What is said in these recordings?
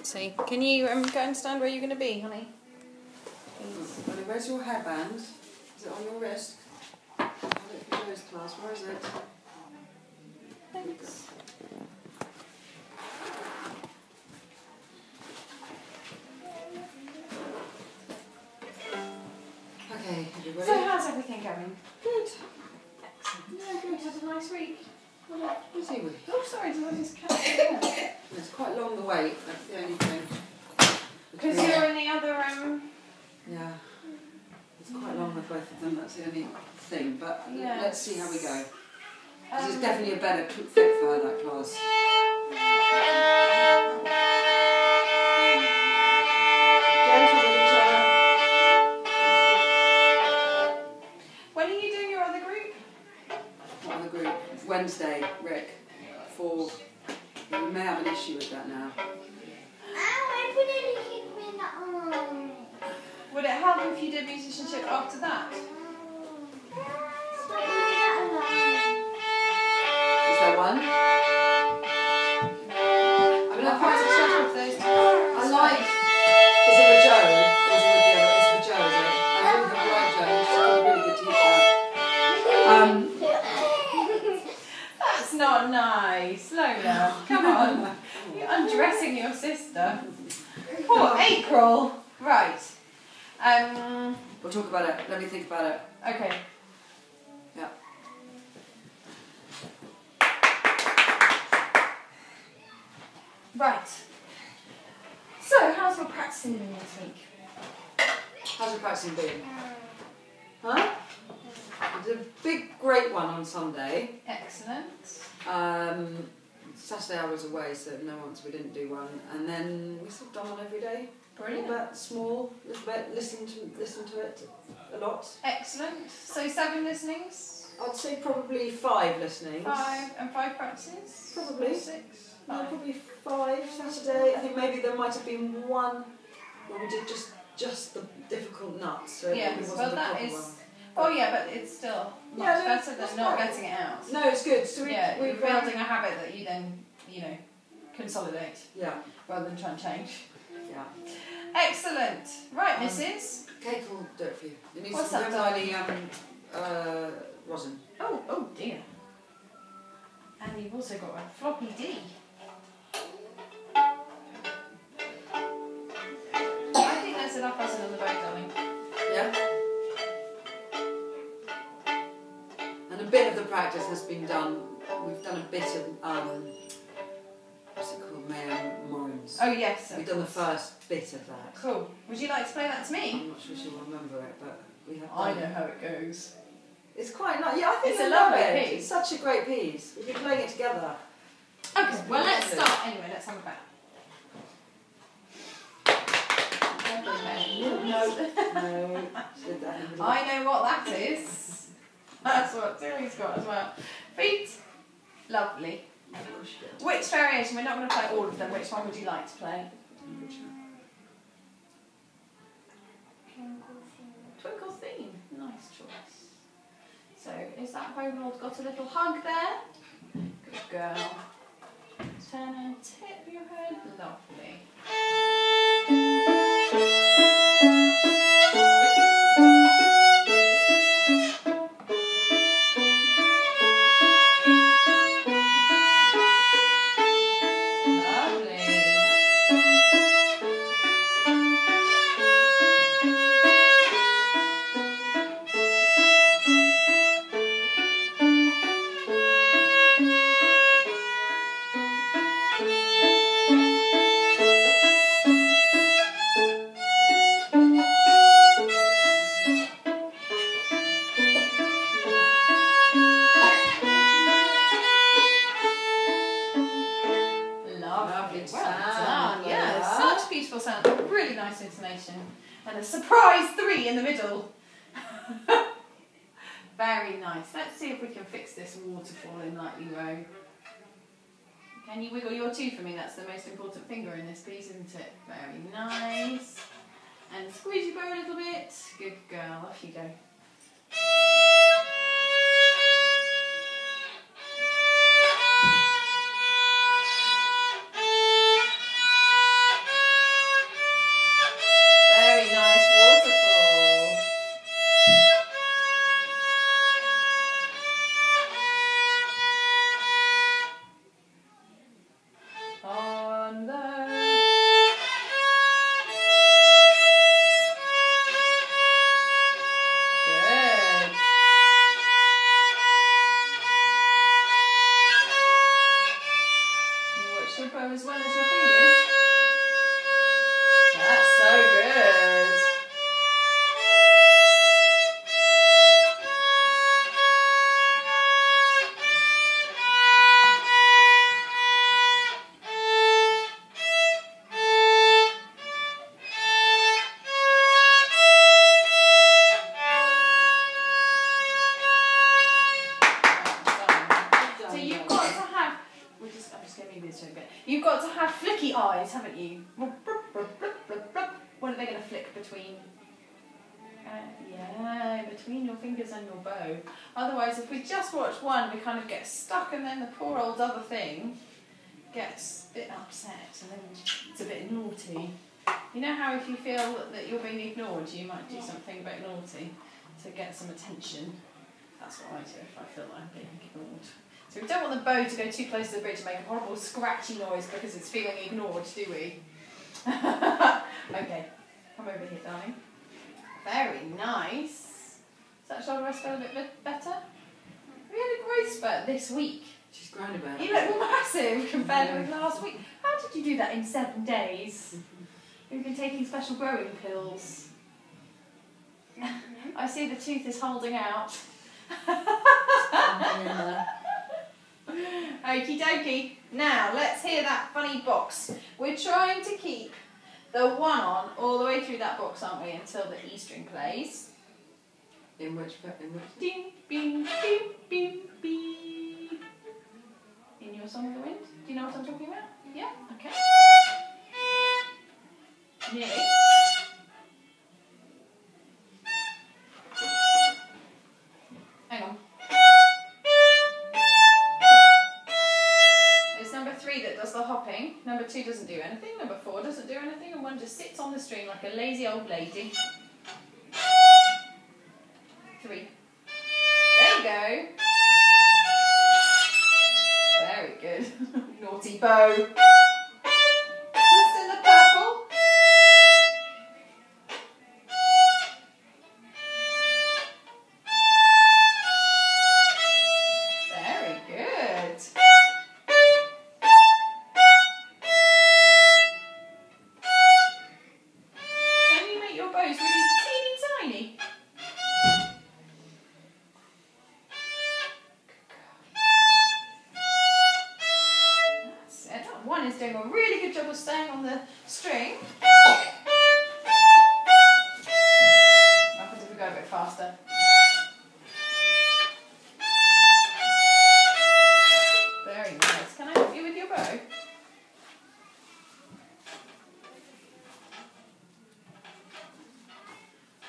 fancy. Can you go and stand where you're going to be, honey? Well, where's your hairband? Is it on your wrist? I'll let you class. Where is it? Thanks. Okay, everybody. So how's everything going? Good. Excellent. Yeah, good. Had a nice week. Busy week. Oh, sorry, did I just catch it? It's quite long the wait, that's the only thing. Because you're in the other Yeah. It's quite long with both of them, that's the only thing. But yes. Let's see how we go. Because it's definitely a better fit for her, that class. When are you doing your other group? What other group? It's Wednesday, Rick. For we may have an issue with that now. Would it help if you did musicianship after that? Is there one? I mean, I quite of those. I like. Is it with Joe? Or is it with the other? It's with Joe, is it? I really like Joe. She's a really good teacher. That's not nice, Lola. Come on. You're undressing your sister. Poor April. Right. We'll talk about it. Let me think about it. Okay. Yeah. Right. So, how's your practicing been this week? How's your practicing been? Huh? I did a big, great one on Sunday. Excellent. Saturday I was away, so we didn't do one. And then we sort of done one every day. Brilliant. A little bit small, a little bit, listen to it a lot. Excellent. So 7 listenings? I'd say probably 5 listenings. 5 and 5 practices? Probably. Or 6? No, probably 5 Saturday. I think maybe there might have been one where we did just the difficult nuts. So it yes, wasn't well the that proper is... one. Oh yeah, but it's still much better than not getting it out. No, it's good. So we're building a habit that you then, consolidate. Yeah. Rather than try and change. Yeah. Excellent. Right, Mrs. Kate will do it for you. It needs What's some that, tiny rosin. Oh dear. And you've also got a floppy D. I think there's enough rosin on the boat, darling. Yeah. And a bit of the practice has been done. We've done a bit of what's it called, Mayor Morins. Oh yes. We've done the first bit of that. Cool. Would you like to play that to me? I'm not sure she'll remember it, but we have. I know how it goes. It's quite nice. Yeah, I think It's a love lovely it. piece. It's such a great piece. We've been playing it together. Okay. Well, let's start anyway. Let's have a bet. No. I know what that is. That's what Tilly's got as well. Feet. Lovely. Which variation? We're not going to play all of them. Which one would you like to play? Twinkle theme. Nice choice. So, is that Bonold got a little hug there? Good girl. Turn and tip your head. Lovely. Really nice intonation. And a surprise 3 in the middle. Very nice. Let's see if we can fix this waterfall in Lightly Row. Can you wiggle your 2 for me? That's the most important finger in this piece, isn't it? Very nice. And squeeze your bow a little bit. Good girl. Off you go. You've got to have flicky eyes, haven't you? What are they going to flick between? Yeah, between your fingers and your bow. Otherwise, if we just watch one, we kind of get stuck, and then the poor old other thing gets a bit upset, and then it's a bit naughty. You know how if you feel that you're being ignored, you might do something a bit naughty to get some attention. That's what I do if I feel like I'm being ignored. So we don't want the bow to go too close to the bridge and make a horrible scratchy noise because it's feeling ignored, do we? Okay, come over here, darling. Very nice. Does that shoulder rest feel a bit better? We had a growth spurt this week. She's grown about. You look massive compared with last week. How did you do that in 7 days? We've been taking special growing pills. I see the tooth is holding out. Okie dokie. Now, let's hear that funny box. We're trying to keep the 1 on all the way through that box, aren't we, until the E string plays. In which? Ding, bing, bing, bing, bing. In your Song of the Wind? Do you know what I'm talking about? Yeah? Okay. Nearly. Hang on. It's number 3 that does the hopping. Number 2 doesn't do anything. Number 4 doesn't do anything. And 1 just sits on the string like a lazy old lady. 3. There you go. Very good. Naughty bow. Just in the purple. Very good. Can you make your bows really teeny tiny? That's it. That 1 is doing a really good job of staying on the string. What happens if we go a bit faster? Very nice. Can I help you with your bow?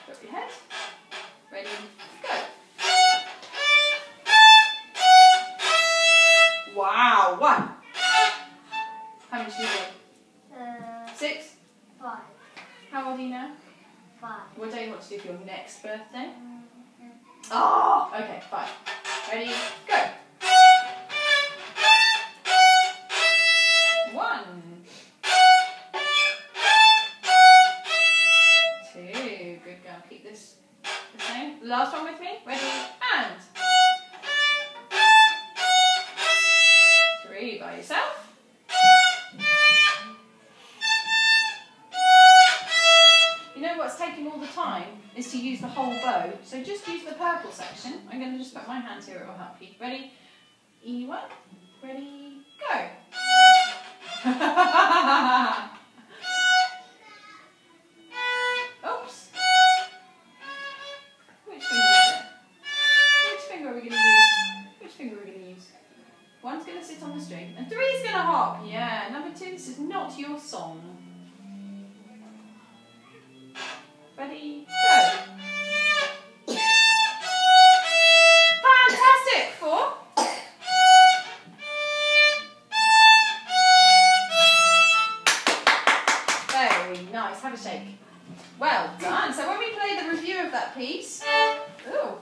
Drop your head. Ready, go. Wow, 1. How many did you do? 6? 5. How old are you now? 5. What day do you want to do for your next birthday? Oh, okay, 5. Ready, go. 1. 2. Good girl. Keep this the same. Last one with me. Ready, and 3 by yourself. You know what's taking all the time is to use the whole bow. So just use the purple section. I'm going to just put my hand here, it will help you. Ready? E1. Ready? Go. Oops. Which finger is it? Which finger are we going to use? Which finger are we going to use? 1's going to sit on the string and 3's going to hop. Yeah, number 2, this is not your song. Ready, go. Fantastic, 4. Very nice, have a shake. Well done. So when we play the review of that piece, ooh,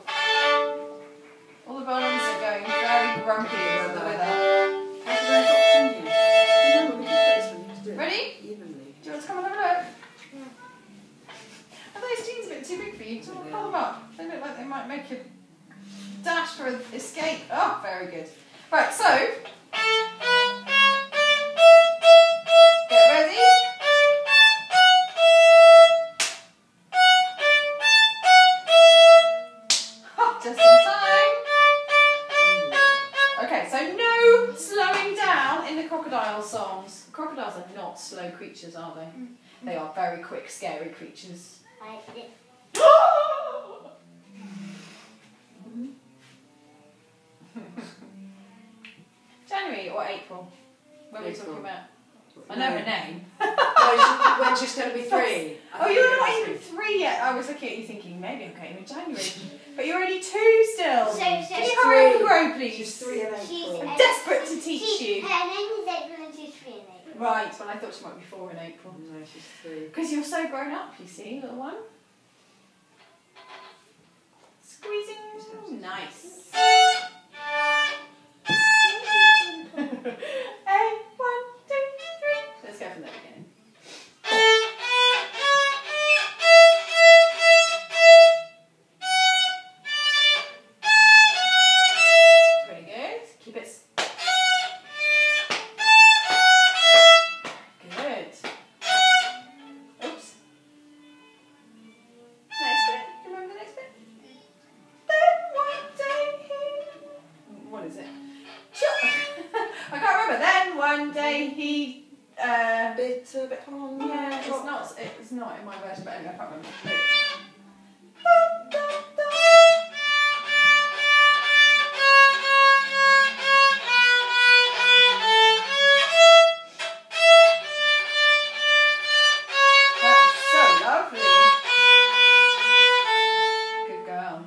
all the violins are going very grumpy with the Ready? Evenly. Do you want to come and have a look? Are those jeans a bit too big for you? Do you want to pull them up? They look like they might make a dash for an escape. Oh, very good. Right, so get ready. Just in time. Okay, so no slowing down in the crocodile songs. Crocodiles are not slow creatures, are they? They are very quick, scary creatures. January or April? What are we talking about? I No. know her name. No, when she's going to be 3. Oh, you're not even 3 yet. I was looking at you thinking, maybe I'm getting in January. But you're only 2 still. Can you hurry up and grow, please? She's 3 in April. I'm desperate to teach you. Her name is April and she's 3 in April. Right, well I thought she might be 4 in April. No, she's 3. Because you're so grown up, you see, little one. Squeezing. Nice. Hey, 1, 2, 3. Let's go from the beginning. Pretty good. Keep it. Good. Oops. Next bit. Remember the next bit? Then one day he... What is it? I can't remember. Then one day he... Bitter pond. Yeah, it's not in my version, but anyway, I can't remember. That's so lovely. Good girl.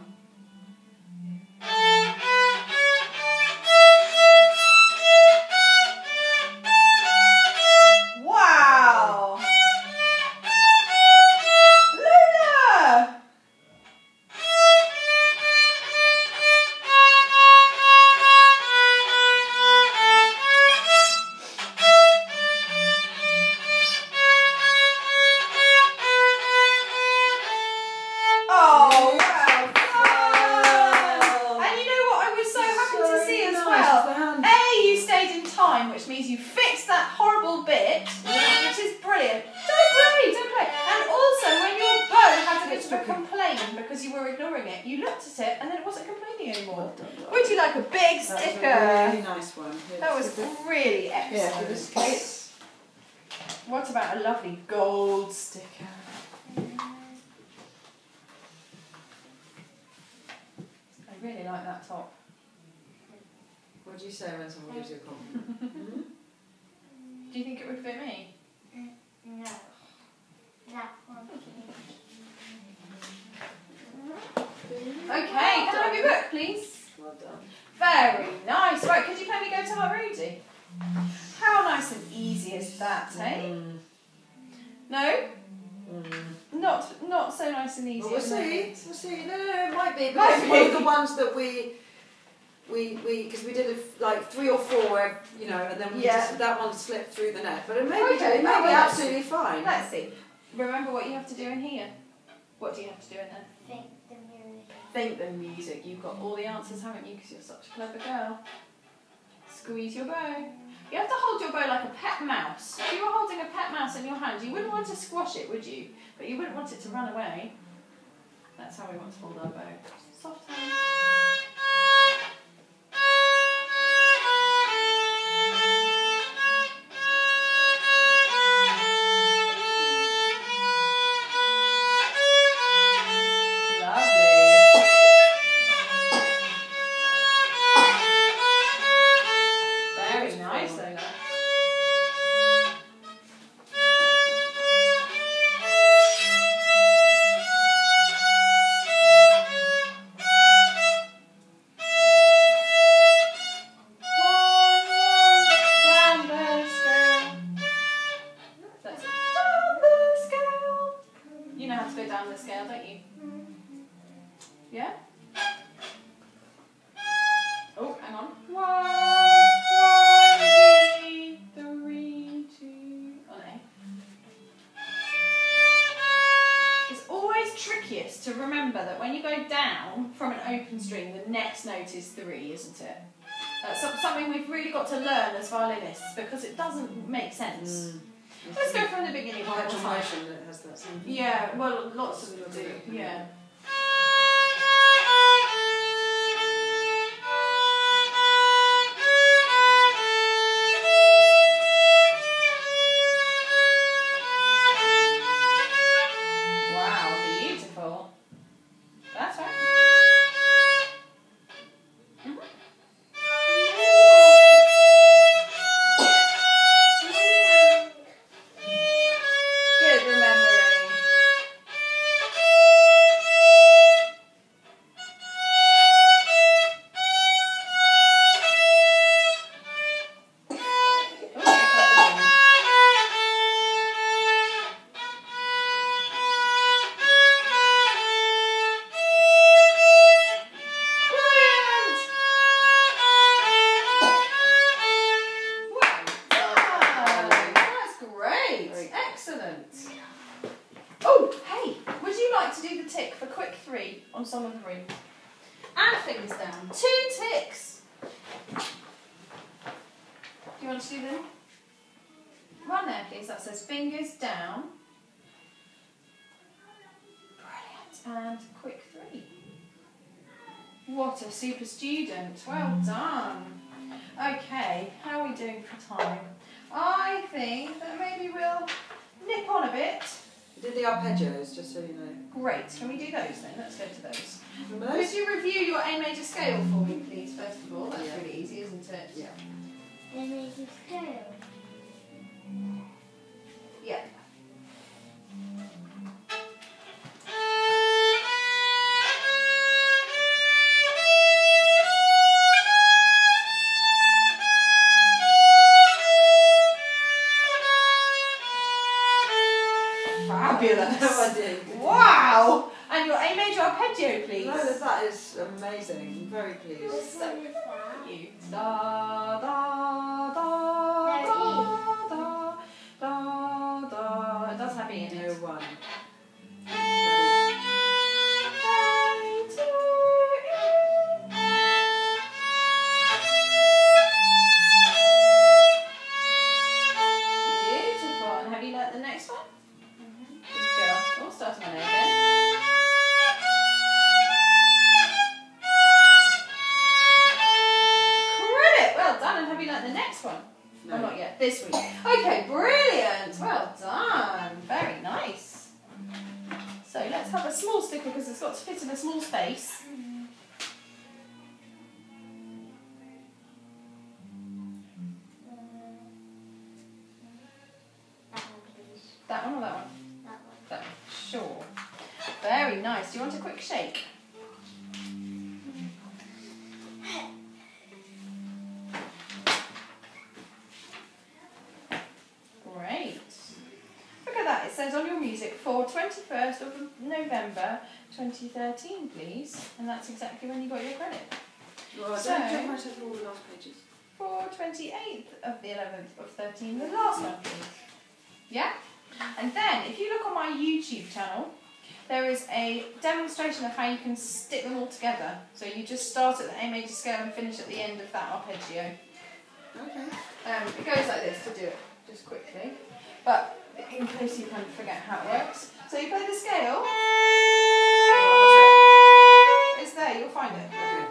Wow! Lola! Oh, well done! And you know what I was so happy to see as well? A, you stayed in time, which means you fixed that horrible bit, which is brilliant. Don't play. And also, when your bow had a bit of a complaint because you were ignoring it, you looked at it and then it wasn't complaining anymore. Would you like a big sticker? That was a really nice one. That was really excellent. Yeah, What about a lovely gold sticker? I really like that top. What do you say when someone gives you a compliment? Do you think it would fit me? No. That one. Okay, can I have your book, please? Well done. Very nice. Right, could you play me Go to Heart Rudy? How nice and easy is that, eh? No? Not so nice and easy. Well, we'll isn't it? see. We'll see. No, it might be. But Might it's be. one of the ones that we because we did like 3 or 4, you know, and then we just, that one slipped through the net. But it may be, Okay, it may well, be let's absolutely fine. Let's see. Remember what you have to do in here. What do you have to do in there? Think the music. Think the music. You've got all the answers, haven't you? Because you're such a clever girl. Squeeze your bow. You have to hold your bow like a pet mouse. If you were holding a pet mouse in your hand, you wouldn't want to squash it, would you? But you wouldn't want it to run away. That's how we want to hold our bow. Soft hand. To remember that when you go down from an open string, the next note is 3, isn't it? That's something we've really got to learn as violinists because it doesn't make sense. Let's go from the beginning. Motion that has that same thing. Yeah, well, lots of them do. Yeah. do the one there, please. That says fingers down. Brilliant. And quick 3. What a super student. Well done. Okay, how are we doing for time? I think that maybe we'll nip on a bit. We did the arpeggios, just so you know. Great. Can we do those then? Let's go to those. Remember those? Could you review your A major scale for me, please, first of all? That's really easy, isn't it? Yeah. They make you scale. Yeah. Fabulous. No idea. Wow! And your A major arpeggio, please. No, that is amazing. I'm very pleased. Which one is that? You. Da da da da da da da. It does have E in No it. one. Beautiful. And have you learnt the next one? Good girl. Oh, starting on A again. Brilliant. Well done. And have you learnt the next one? No. Oh, not yet. This week. Okay, brilliant. Well done. Very nice. So let's have a small sticker because it's got to fit in a small space. That one, please. That one or that one? That one. That one. Sure. Very nice. Do you want a quick shake? Great. Look at that. It says on your music for 21st of November 2013, please. And that's exactly when you got your credit. Well, I So- don't know if I said all the last pages. For 28th of the 11th of 13, the last one, please. Yeah? And then, if you look on my YouTube channel, there is a demonstration of how you can stick them all together. So you just start at the A major scale and finish at the end of that arpeggio. Okay. It goes like this to do it, just quickly. But in case you kind of forget how it works. So you play the scale. It's there, you'll find it. Okay.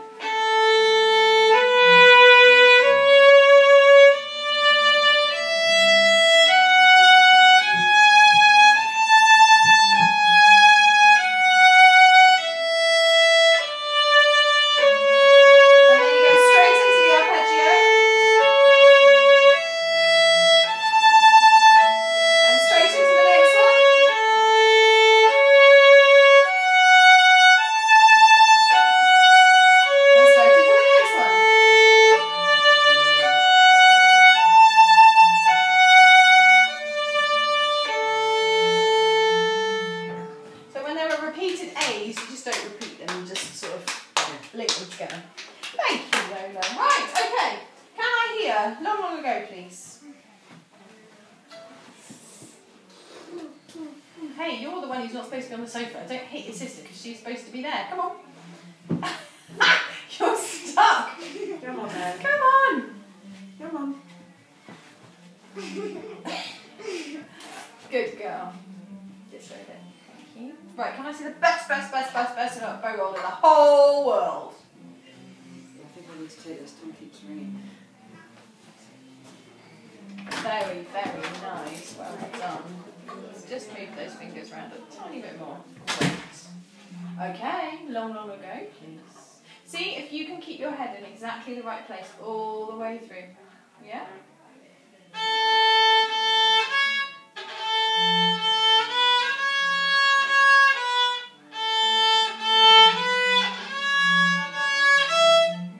And then you go straight into the arpeggio. And straight into the next one. And straight into the next one. So when there are repeated A's, you just don't repeat them, you just sort of link them together. Thank you, Lola. Right, okay. Can I hear long, long ago, please? Hey, you're the one who's not supposed to be on the sofa. Don't hit your sister because she's supposed to be there. Come on. You're stuck. Come on then. Come on. Come on. Good girl. This way then. Thank you. Right, can I see the best bow roll in the whole world? I think I need to take this. Tom keeps ringing. Very, very nice. Well done. Just move those fingers around a tiny bit more. Great. Okay, long, long ago, please. See if you can keep your head in exactly the right place all the way through. Yeah?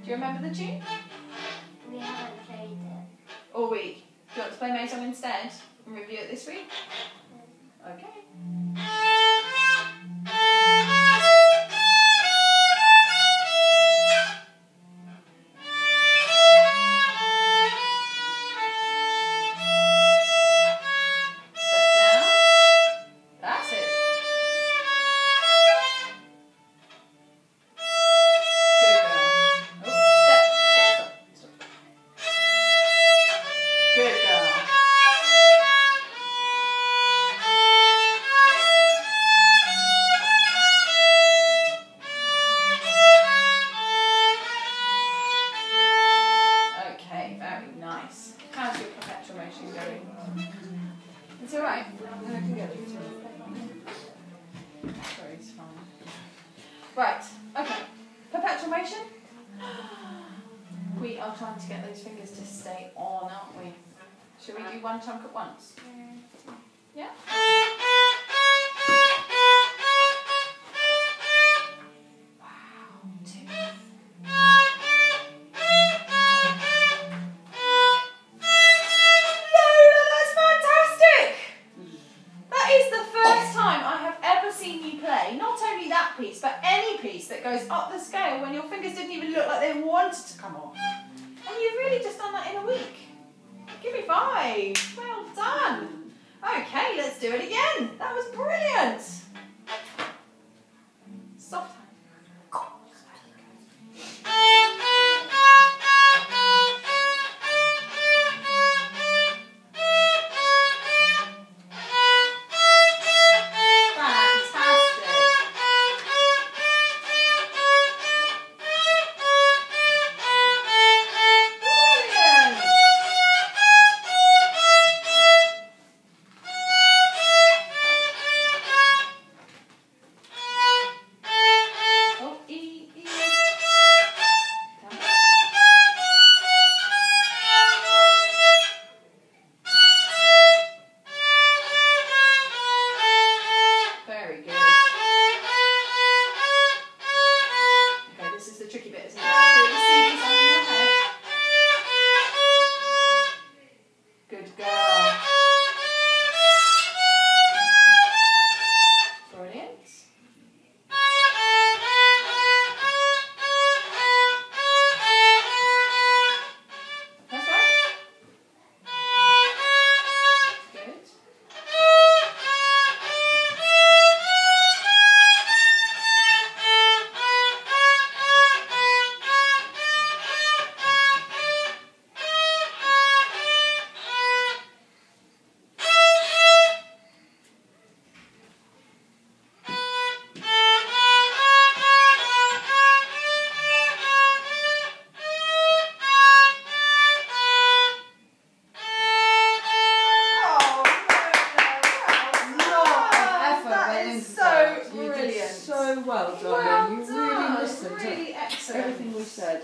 Do you remember the tune? We haven't played it. All week. Do you want to play my song instead and review it this week? Okay. Step down. That's it. Good girl. Oh, step. Stop. Right, okay. Perpetual motion. We are trying to get those fingers to stay on, aren't we? Shall we do one chunk at once? Yeah? Wow, 2. Lola, that's fantastic! That is the first time I have ever seen you play, not only that piece, but any piece that goes up the scale when your fingers didn't even look like they wanted to come off. And you've really just done that in a week. Give me 5. Well done. Okay, let's do it again. That was brilliant. Soft hand. Well, darling. You really listened really to excellent. everything we said.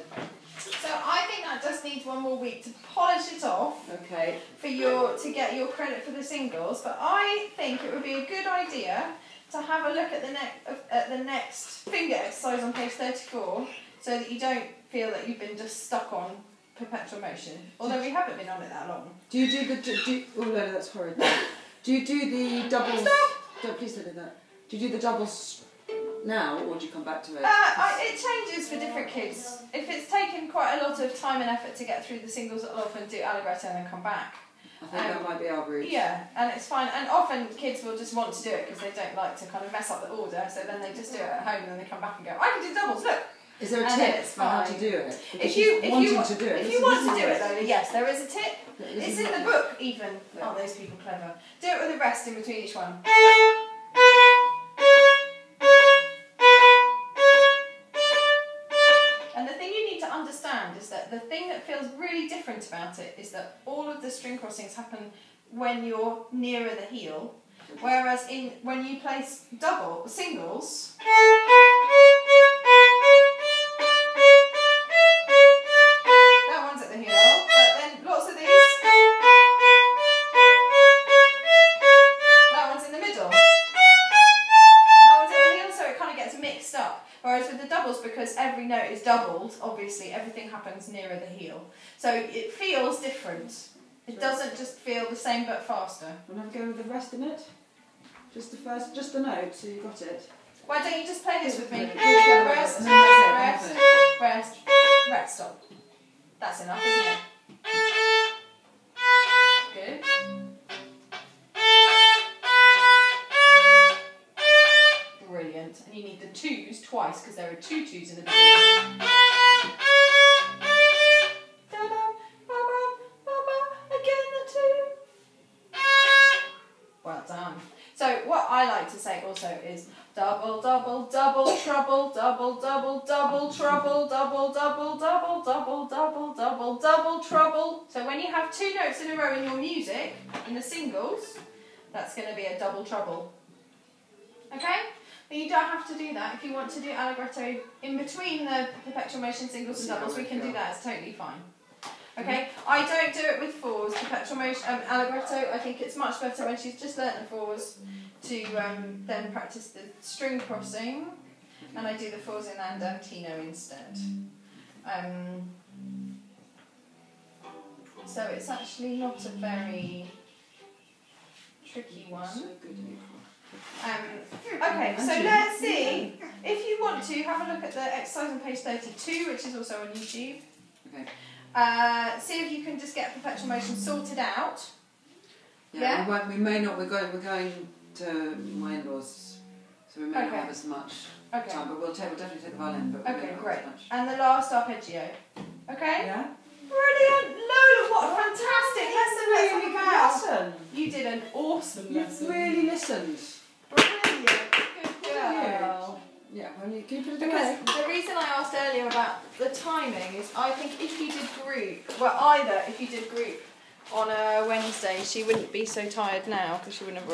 So I think that just needs one more week to polish it off. Okay. To get your credit for the singles, but I think it would be a good idea to have a look at the next finger exercise on page 34, so that you don't feel that you've been just stuck on perpetual motion. Although we haven't been on it that long. Do you do the oh no, that's horrid. Do you do the doubles? Stop! Don't please don't do that. Do you do the doubles now, or do you come back to it? It changes for different kids. If it's taken quite a lot of time and effort to get through the singles, I'll often do allegretto and then come back. I think that might be our route. Yeah, and it's fine. And often kids will just want to do it because they don't like to kind of mess up the order, so then they just do it at home and then they come back and go, I can do doubles, look! Is there a And tip it's for how fine. to do it? If you want to do it, if you want to do it, Lola, yes, there is a tip. It's in the book even. Yeah. Aren't those people clever? Do it with a rest in between each one. And the thing you need to understand is that the thing that feels really different about it is that all of the string crossings happen when you're nearer the heel, whereas when you play singles, that one's at the heel, but then lots of these, that one's in the middle, that one's at the heel, so it kind of gets mixed up. Whereas with the doubles, because every note is doubled, obviously everything happens nearer the heel. So it feels different. It doesn't just feel the same but faster. Want to have a go with the rest in it? Just the note, so you got it. Why don't you just play this with me? Yeah. Rest, And then that's rest, it. rest, rest, stop. That's enough, isn't it? Good. Brilliant. And you need the twos twice because there are 2 twos in the beginning. Again the 2. Well done. So what I like to say also is double, double, double, trouble, double, double, double, trouble, double, double, double, double, double, double, double, trouble. So when you have 2 notes in a row in your music, in the singles, that's going to be a double trouble. Okay? You don't have to do that. If you want to do allegretto in between the perpetual motion singles and doubles, we can do that. It's totally fine. Okay, I don't do it with fours, perpetual motion, allegretto. I think it's much better when she's just learnt the fours to then practice the string crossing, and I do the fours in andantino instead. So it's actually not a very tricky one. Okay, so let's see. If you want to, have a look at the exercise on page 32, which is also on YouTube. Okay. See if you can just get perpetual motion sorted out. Yeah. We may not. We're going to my in-laws, so we may not have as much time. But we'll definitely take the violin. But okay, great. And the last arpeggio. Okay. Yeah. Brilliant, Lola! What a fantastic lesson! Let's have a bow. Lesson. You did an awesome lesson. You've really listened. Brilliant. Good girl. Yeah, well, you keep it Because the reason I asked earlier about the timing is I think if you did group, if you did group on a Wednesday, she wouldn't be so tired now because she wouldn't have